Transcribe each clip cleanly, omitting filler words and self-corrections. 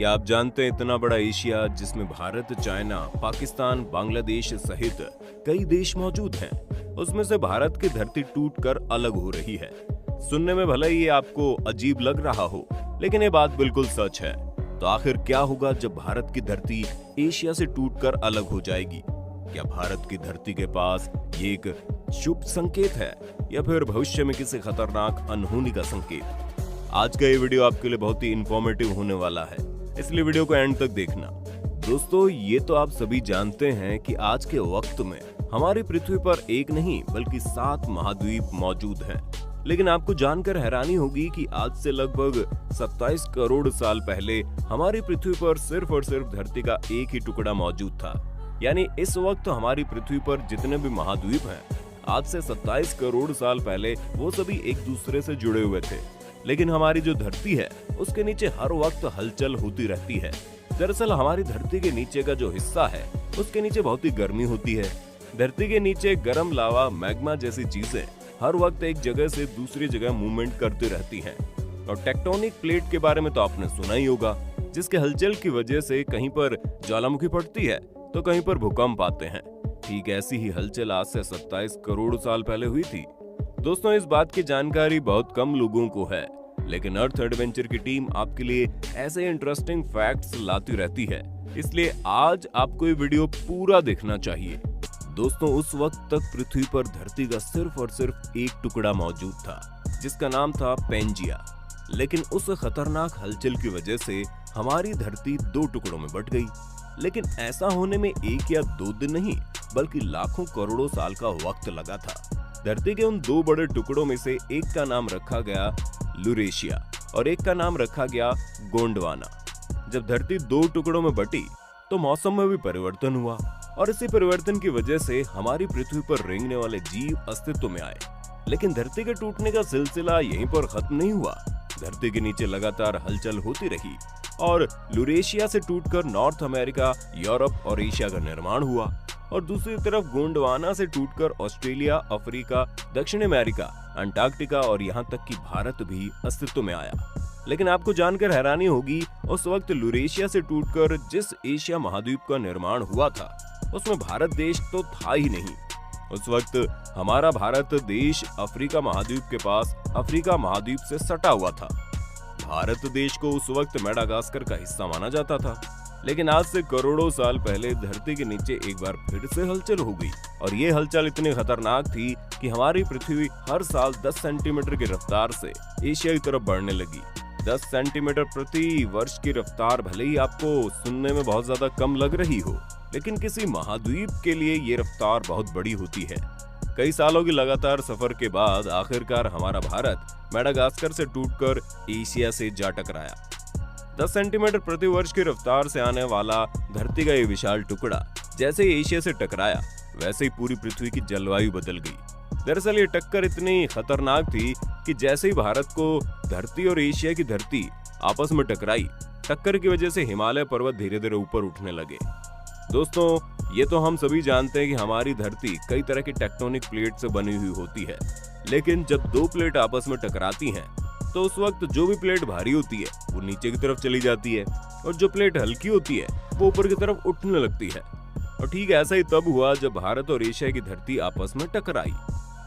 क्या आप जानते हैं इतना बड़ा एशिया जिसमें भारत, चाइना, पाकिस्तान, बांग्लादेश सहित कई देश मौजूद हैं, उसमें से भारत की धरती टूटकर अलग हो रही है। सुनने में भले ही ये आपको अजीब लग रहा हो, लेकिन ये बात बिल्कुल सच है। तो आखिर क्या होगा जब भारत की धरती एशिया से टूटकर अलग हो जाएगी? क्या भारत की धरती के पास ये एक शुभ संकेत है या फिर भविष्य में किसी खतरनाक अनहोनी का संकेत? आज का ये वीडियो आपके लिए बहुत ही इंफॉर्मेटिव होने वाला है, इसलिए वीडियो को एंड तक देखना। दोस्तों, ये तो आप सभी जानते हैं कि आज के वक्त में हमारी पृथ्वी पर एक नहीं बल्कि 7 महाद्वीप मौजूद हैं। लेकिन आपको जानकर हैरानी होगी कि आज से लगभग 27 करोड़ साल पहले हमारी पृथ्वी पर सिर्फ और सिर्फ धरती का एक ही टुकड़ा मौजूद था। यानी इस वक्त हमारी पृथ्वी पर जितने भी महाद्वीप हैं, आज से 27 करोड़ साल पहले वो सभी एक दूसरे से जुड़े हुए थे। लेकिन हमारी जो धरती है उसके नीचे हर वक्त हलचल होती रहती है। दरअसल हमारी धरती के नीचे का जो हिस्सा है उसके नीचे बहुत ही गर्मी होती है। धरती के नीचे गर्म लावा, मैग्मा जैसी चीजें हर वक्त एक जगह से दूसरी जगह मूवमेंट करती रहती हैं। और टेक्टोनिक प्लेट के बारे में तो आपने सुना ही होगा, जिसके हलचल की वजह से कहीं पर ज्वालामुखी फटती है तो कहीं पर भूकंप आते हैं। ठीक ऐसी ही हलचल आज से 27 करोड़ साल पहले हुई थी। दोस्तों, इस बात की जानकारी बहुत कम लोगों को है, लेकिन अर्थ एडवेंचर की टीम आपके लिए ऐसे इंटरेस्टिंग फैक्ट्स लाती रहती है, इसलिए आज आपको ये वीडियो पूरा देखना चाहिए। दोस्तों, उस वक्त तक पृथ्वी पर धरती का सिर्फ और सिर्फ एक टुकड़ा मौजूद था, जिसका नाम था पेंजिया। लेकिन उस खतरनाक हलचल की वजह से हमारी धरती 2 टुकड़ों में बंट गई। लेकिन ऐसा होने में 1 या 2 दिन नहीं बल्कि लाखों करोड़ों साल का वक्त लगा था। धरती के उन 2 बड़े टुकड़ों में से एक का नाम रखा गया यूरेशिया और एक का नाम रखा गया गोंडवाना। जब धरती 2 टुकड़ों में बटी तो मौसम में भी परिवर्तन हुआ और इसी परिवर्तन की वजह से हमारी पृथ्वी पर रेंगने वाले जीव अस्तित्व में आए। लेकिन धरती के टूटने का सिलसिला यहीं पर खत्म नहीं हुआ। धरती के नीचे लगातार हलचल होती रही और यूरेशिया से टूटकर नॉर्थ अमेरिका, यूरोप और एशिया का निर्माण हुआ और दूसरी तरफ गोंडवाना से टूटकर ऑस्ट्रेलिया, अफ्रीका, दक्षिण अमेरिका, अंटार्कटिका और यहाँ तक कि भारत भी अस्तित्व में आया। लेकिन आपको जानकर हैरानी होगी, उस वक्त यूरेशिया से टूटकर जिस एशिया महाद्वीप का निर्माण हुआ था उसमें भारत देश तो था ही नहीं। उस वक्त हमारा भारत देश अफ्रीका महाद्वीप के पास अफ्रीका महाद्वीप से सटा हुआ था। भारत देश को उस वक्त मेडागास्कर का हिस्सा माना जाता था। लेकिन आज से करोड़ों साल पहले धरती के नीचे एक बार फिर से हलचल हो गई और ये हलचल इतनी खतरनाक थी कि हमारी पृथ्वी हर साल 10 सेंटीमीटर की रफ्तार से एशिया की तरफ बढ़ने लगी। 10 सेंटीमीटर प्रति वर्ष की रफ्तार भले ही आपको सुनने में बहुत ज्यादा कम लग रही हो, लेकिन किसी महाद्वीप के लिए ये रफ्तार बहुत बड़ी होती है। कई सालों की लगातार सफर के बाद आखिरकार हमारा भारत मेडागास्कर से टूटकर एशिया से जा टकराया। 10 सेंटीमीटर प्रति वर्ष की रफ्तार से आने वाला धरती का ये विशाल टुकड़ा जैसे ही एशिया से टकराया, वैसे ही पूरी पृथ्वी की जलवायु बदल गई। दरअसल ये टक्कर इतनी खतरनाक थी कि जैसे ही भारत को धरती और एशिया की धरती आपस में टकराई, टक्कर की वजह से हिमालय पर्वत धीरे धीरे ऊपर उठने लगे। दोस्तों, ये तो हम सभी जानते हैं कि हमारी धरती कई तरह की टेक्टोनिक प्लेट से बनी हुई होती है। लेकिन जब 2 प्लेट आपस में टकराती हैं तो उस वक्त जो भी प्लेट भारी होती है वो नीचे की तरफ चली जाती है और जो प्लेट हल्की होती है वो ऊपर की तरफ उठने लगती है। और ठीक ऐसा ही तब हुआ जब भारत और एशिया की धरती आपस में टकराई।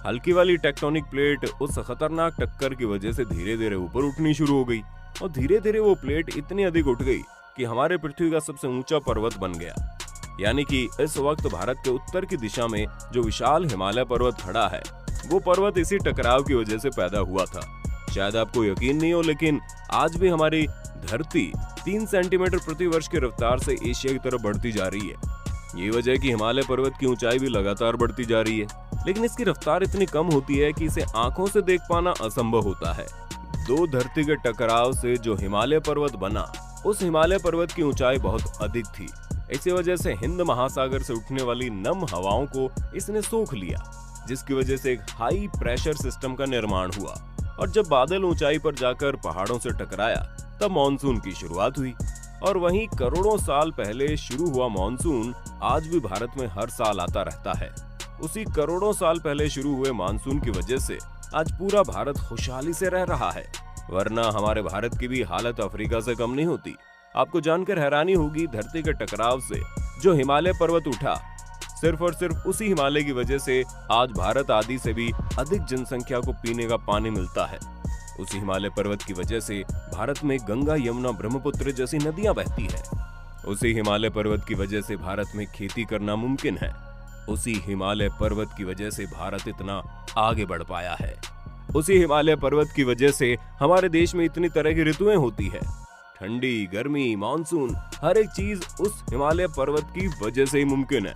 हल्की वाली टेक्टोनिक प्लेट उस खतरनाक टक्कर की वजह से धीरे धीरे ऊपर उठनी शुरू हो गई और धीरे धीरे वो प्लेट इतनी अधिक उठ गई कि हमारे पृथ्वी का सबसे ऊंचा पर्वत बन गया। यानी कि इस वक्त भारत के उत्तर की दिशा में जो विशाल हिमालय पर्वत खड़ा है, वो पर्वत इसी टकराव की वजह से पैदा हुआ था। शायद आपको यकीन नहीं हो, लेकिन आज भी हमारी धरती 3 सेंटीमीटर प्रति वर्ष की रफ्तार से एशिया की तरफ बढ़ती जा रही है। ये वजह है कि हिमालय पर्वत की ऊंचाई भी लगातार बढ़ती जा रही है, लेकिन इसकी रफ्तार इतनी कम होती है कि इसे आंखों से देख पाना असंभव होता है। 2 धरती के टकराव से जो हिमालय पर्वत बना, उस हिमालय पर्वत की ऊंचाई बहुत अधिक थी। इसी वजह से हिंद महासागर से उठने वाली नम हवाओं को इसने सोख लिया, जिसकी वजह से एक हाई प्रेशर सिस्टम का निर्माण हुआ और जब बादल ऊंचाई पर जाकर पहाड़ों से टकराया तब मॉनसून की शुरुआत हुई। और वहीं करोड़ों साल पहले शुरू हुआ मॉनसून आज भी भारत में हर साल आता रहता है। उसी करोड़ों साल पहले शुरू हुए मानसून की वजह से आज पूरा भारत खुशहाली से रह रहा है, वरना हमारे भारत की भी हालत अफ्रीका से कम नहीं होती। आपको जानकर हैरानी होगी, धरती के टकराव से जो हिमालय पर्वत उठा, सिर्फ और सिर्फ उसी हिमालय की वजह से आज भारत आदि से भी अधिक जनसंख्या को पीने का पानी मिलता है। उसी हिमालय पर्वत की वजह से भारत में गंगा, यमुना, ब्रह्मपुत्र जैसी नदियां बहती है। उसी हिमालय पर्वत की वजह से भारत में खेती करना मुमकिन है। उसी हिमालय पर्वत की वजह से भारत इतना आगे बढ़ पाया है। उसी हिमालय पर्वत की वजह से हमारे देश में इतनी तरह की ऋतुएं होती है, ठंडी, गर्मी, मानसून, हर एक चीज उस हिमालय पर्वत की वजह से ही मुमकिन है।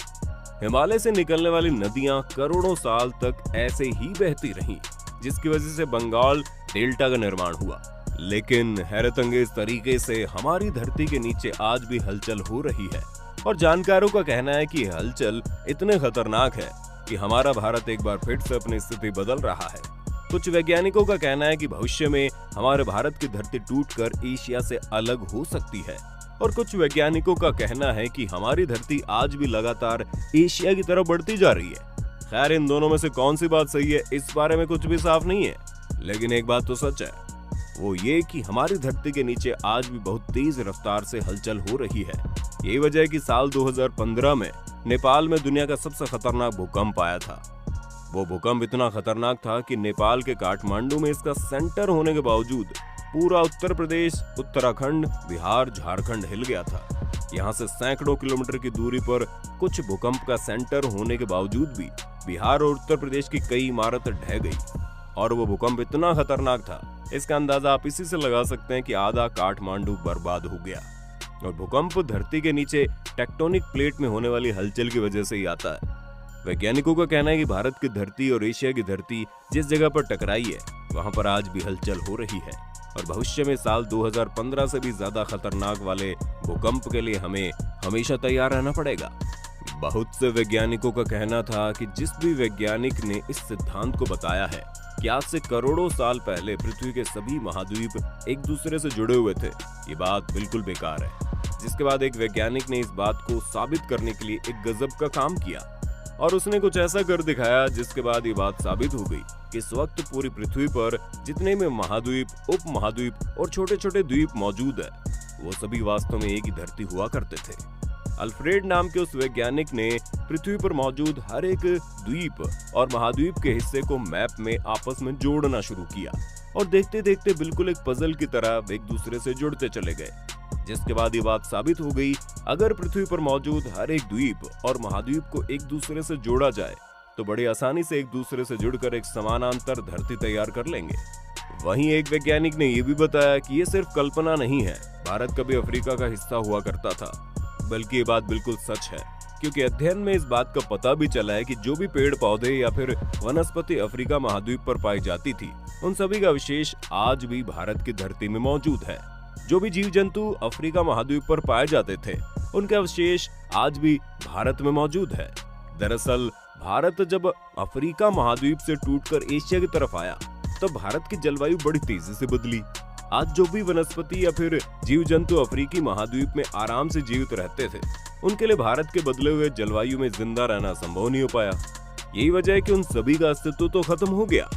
हिमालय से निकलने वाली नदियां करोड़ों साल तक ऐसे ही बहती रहीं, जिसकी वजह से बंगाल डेल्टा का निर्माण हुआ। लेकिन हैरतअंगेज तरीके से हमारी धरती के नीचे आज भी हलचल हो रही है, और जानकारों का कहना है कि हलचल इतने खतरनाक है कि हमारा भारत एक बार फिर से अपनी स्थिति बदल रहा है। कुछ वैज्ञानिकों का कहना है कि भविष्य में हमारे भारत की धरती टूटकर एशिया से अलग हो सकती है, और कुछ वैज्ञानिकों का कहना है कि हमारी धरती आज भी लगातार एशिया की तरफ बढ़ती जा रही है। खैर, इन दोनों में से कौन सी बात सही है, इस बारे में कुछ भी साफ नहीं है, लेकिन एक बात तो सच है, वो ये कि हमारी धरती के नीचे आज भी बहुत तेज रफ्तार से हलचल हो रही है। यही वजह है कि साल 2015 में नेपाल में दुनिया का सबसे खतरनाक भूकंप आया था। वो भूकंप इतना खतरनाक था कि नेपाल के काठमांडू में इसका सेंटर होने के बावजूद पूरा उत्तर प्रदेश, उत्तराखंड, बिहार, झारखंड हिल गया था। यहाँ से सैकड़ों किलोमीटर की दूरी पर कुछ भूकंप का सेंटर होने के बावजूद भी बिहार और उत्तर प्रदेश की कई इमारतें ढह गई, और वो भूकंप इतना खतरनाक था, इसका अंदाजा आप इसी से लगा सकते हैं कि आधा काठमांडू बर्बाद हो गया। और भूकंप धरती के नीचे टेक्टोनिक प्लेट में होने वाली हलचल की वजह से ही आता है। वैज्ञानिकों का कहना है कि भारत की धरती और एशिया की धरती जिस जगह पर टकराई है, वहां पर आज भी हलचल हो रही है, और भविष्य में साल 2015 से भी ज्यादा खतरनाक वाले भूकंप के लिए हमें हमेशा तैयार रहना पड़ेगा। बहुत से वैज्ञानिकों का कहना था कि जिस भी वैज्ञानिक ने इस सिद्धांत को बताया है कि आज से करोड़ों साल पहले पृथ्वी के सभी महाद्वीप एक दूसरे से जुड़े हुए थे, ये बात बिल्कुल बेकार है। जिसके बाद एक वैज्ञानिक ने इस बात को साबित करने के लिए एक गजब का काम किया, और उसने कुछ ऐसा कर दिखाया जिसके बाद ये बात साबित हो गई कि इस वक्त पूरी पृथ्वी पर जितने में महाद्वीप, उप महाद्वीप और छोटे छोटे द्वीप मौजूद है, वो सभी वास्तव में एक ही धरती हुआ करते थे। अल्फ्रेड नाम के उस वैज्ञानिक ने पृथ्वी पर मौजूद हर एक द्वीप और महाद्वीप के हिस्से को मैप में आपस में जोड़ना शुरू किया, और देखते देखते बिल्कुल एक पजल की तरह एक दूसरे से जुड़ते चले गए। जिसके बाद ये बात साबित हो गई, अगर पृथ्वी पर मौजूद हर एक द्वीप और महाद्वीप को एक दूसरे से जोड़ा जाए तो बड़ी आसानी से एक दूसरे से जुड़कर एक समानांतर धरती तैयार कर लेंगे। वहीं एक वैज्ञानिक ने यह भी बताया कि ये सिर्फ कल्पना नहीं है, भारत कभी अफ्रीका का हिस्सा हुआ करता था, बल्कि ये बात बिल्कुल सच है, क्योंकि अध्ययन में इस बात का पता भी चला है कि जो भी पेड़ पौधे या फिर वनस्पति अफ्रीका महाद्वीप पर पाई जाती थी, उन सभी का अवशेष आज भी भारत की धरती में मौजूद है। जो भी जीव जंतु अफ्रीका महाद्वीप पर पाए जाते थे, उनके अवशेष आज भी भारत में मौजूद है। दरअसल भारत जब अफ्रीका महाद्वीप से टूटकर एशिया की तरफ आया, तब भारत की जलवायु बड़ी तेजी से बदली। आज जो भी वनस्पति या फिर जीव जंतु अफ्रीकी महाद्वीप में आराम से जीवित रहते थे, उनके लिए भारत के बदले हुए जलवायु में जिंदा रहना संभव नहीं हो पाया। यही वजह है कि उन सभी का अस्तित्व तो खत्म हो गया,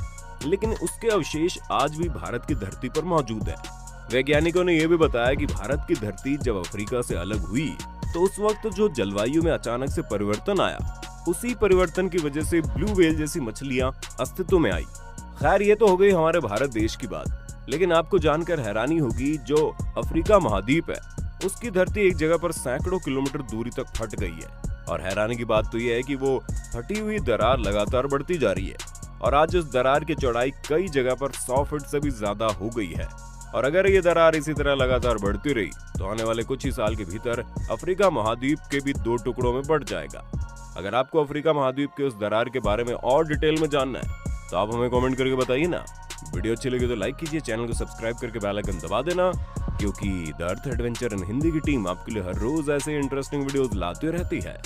लेकिन उसके अवशेष आज भी भारत की धरती पर मौजूद है। वैज्ञानिकों ने यह भी बताया कि भारत की धरती जब अफ्रीका से अलग हुई, तो उस वक्त जो जलवायु में अचानक से परिवर्तन आया, उसी परिवर्तन की वजह से ब्लू व्हेल जैसी मछलियां अस्तित्व में आई। खैर, ये तो हो गई हमारे भारत देश की बात, लेकिन आपको जानकर हैरानी होगी, जो अफ्रीका महाद्वीप है, उसकी धरती एक जगह पर सैकड़ों किलोमीटर दूरी तक फट गई है। और हैरानी की बात तो यह है कि वो फटी हुई दरार लगातार बढ़ती जा रही है, और आज उस दरार की चौड़ाई कई जगह पर 100 फीट से भी ज्यादा हो गई है। और अगर ये दरार इसी तरह लगातार बढ़ती रही, तो आने वाले कुछ ही साल के भीतर अफ्रीका महाद्वीप के भी 2 टुकड़ों में बढ़ जाएगा। अगर आपको अफ्रीका महाद्वीप के उस दरार के बारे में और डिटेल में जानना है, तो आप हमें कमेंट करके बताइए ना। वीडियो अच्छी लगी तो लाइक कीजिए, चैनल को सब्सक्राइब करके बेल आइकन दबा देना, क्योंकि the earth adventure in Hindi की टीम आपके लिए हर रोज ऐसे इंटरेस्टिंग वीडियोस लाती रहती है।